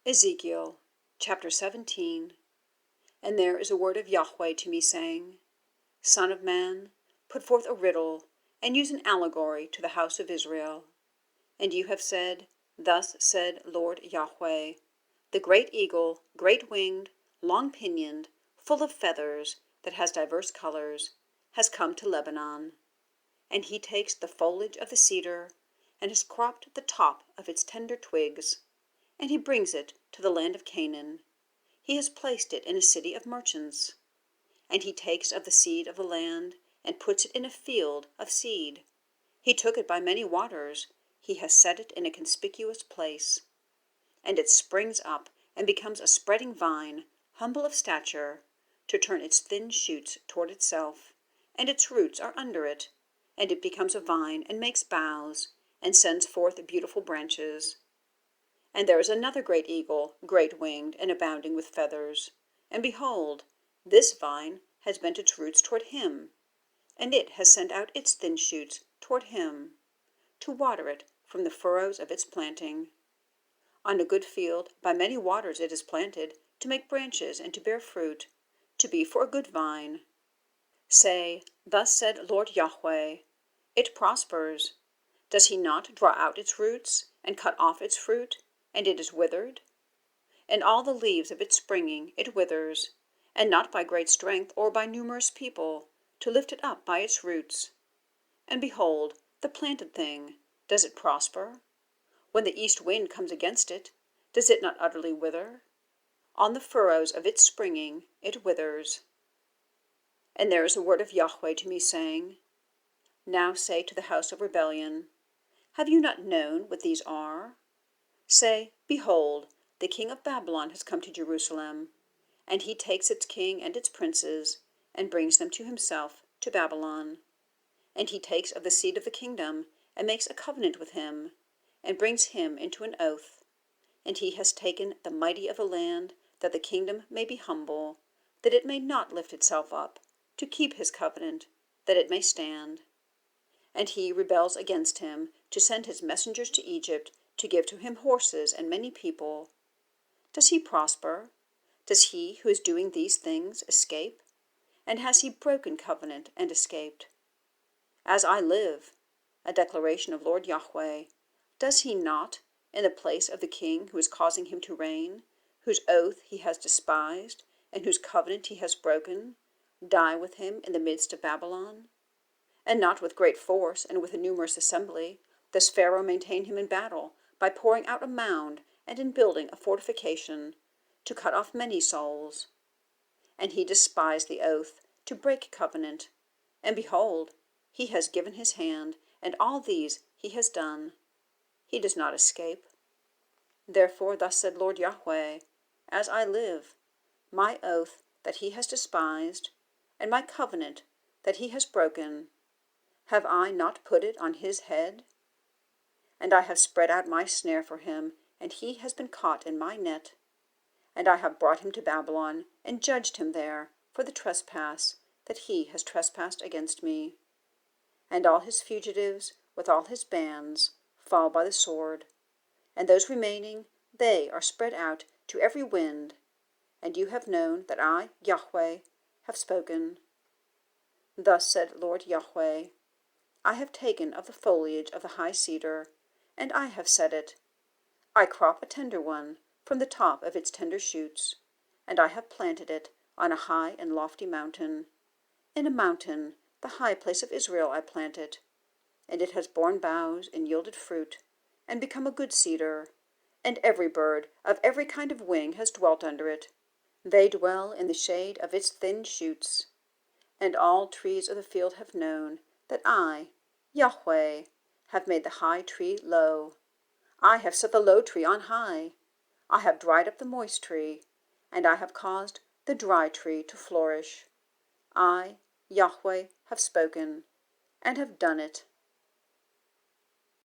Ezekiel chapter 17. And there is a word of Yahweh to me, saying, Son of man, put forth a riddle, and use an allegory to the house of Israel. And you have said, Thus said Lord Yahweh, the great eagle, great-winged, long-pinioned, full of feathers, that has diverse colors, has come to Lebanon. And he takes the foliage of the cedar, and has cropped the top of its tender twigs, and he brings it to the land of Canaan. He has placed it in a city of merchants. And he takes of the seed of the land, and puts it in a field of seed. He took it by many waters, he has set it in a conspicuous place. And it springs up, and becomes a spreading vine, humble of stature, to turn its thin shoots toward itself, and its roots are under it. And it becomes a vine, and makes boughs, and sends forth beautiful branches. And there is another great eagle, great-winged, and abounding with feathers. And behold, this vine has bent its roots toward him, and it has sent out its thin shoots toward him, to water it from the furrows of its planting. On a good field, by many waters it is planted, to make branches and to bear fruit, to be for a good vine. Say, Thus said Lord Yahweh, it prospers. Does he not draw out its roots, and cut off its fruit, and it is withered? And all the leaves of its springing it withers, and not by great strength or by numerous people, to lift it up by its roots. And behold, the planted thing, does it prosper? When the east wind comes against it, does it not utterly wither? On the furrows of its springing it withers. And there is a word of Yahweh to me, saying, Now say to the house of rebellion, Have you not known what these are? Say, Behold, the king of Babylon has come to Jerusalem, and he takes its king and its princes, and brings them to himself, to Babylon. And he takes of the seed of the kingdom, and makes a covenant with him, and brings him into an oath. And he has taken the mighty of the land, that the kingdom may be humble, that it may not lift itself up, to keep his covenant, that it may stand. And he rebels against him, to send his messengers to Egypt, to give to him horses and many people. Does he prosper? Does he who is doing these things escape? And has he broken covenant and escaped? As I live, a declaration of Lord Yahweh, does he not, in the place of the king who is causing him to reign, whose oath he has despised, and whose covenant he has broken, die with him in the midst of Babylon? And not with great force and with a numerous assembly does Pharaoh maintain him in battle, by pouring out a mound and in building a fortification, to cut off many souls. And he despised the oath, to break covenant. And behold, he has given his hand, and all these he has done. He does not escape. Therefore thus said Lord Yahweh, As I live, my oath that he has despised, and my covenant that he has broken, have I not put it on his head? And I have spread out my snare for him, and he has been caught in my net. And I have brought him to Babylon, and judged him there for the trespass that he has trespassed against me. And all his fugitives, with all his bands, fall by the sword. And those remaining, they are spread out to every wind. And you have known that I, Yahweh, have spoken. Thus said Lord Yahweh, I have taken of the foliage of the high cedar, and I have set it. I crop a tender one from the top of its tender shoots, and I have planted it on a high and lofty mountain. In a mountain, the high place of Israel, I plant it, and it has borne boughs and yielded fruit, and become a good cedar, and every bird of every kind of wing has dwelt under it. They dwell in the shade of its thin shoots. And all trees of the field have known that I, Yahweh, have made the high tree low. I have set the low tree on high. I have dried up the moist tree, and I have caused the dry tree to flourish. I, Yahweh, have spoken, and have done it.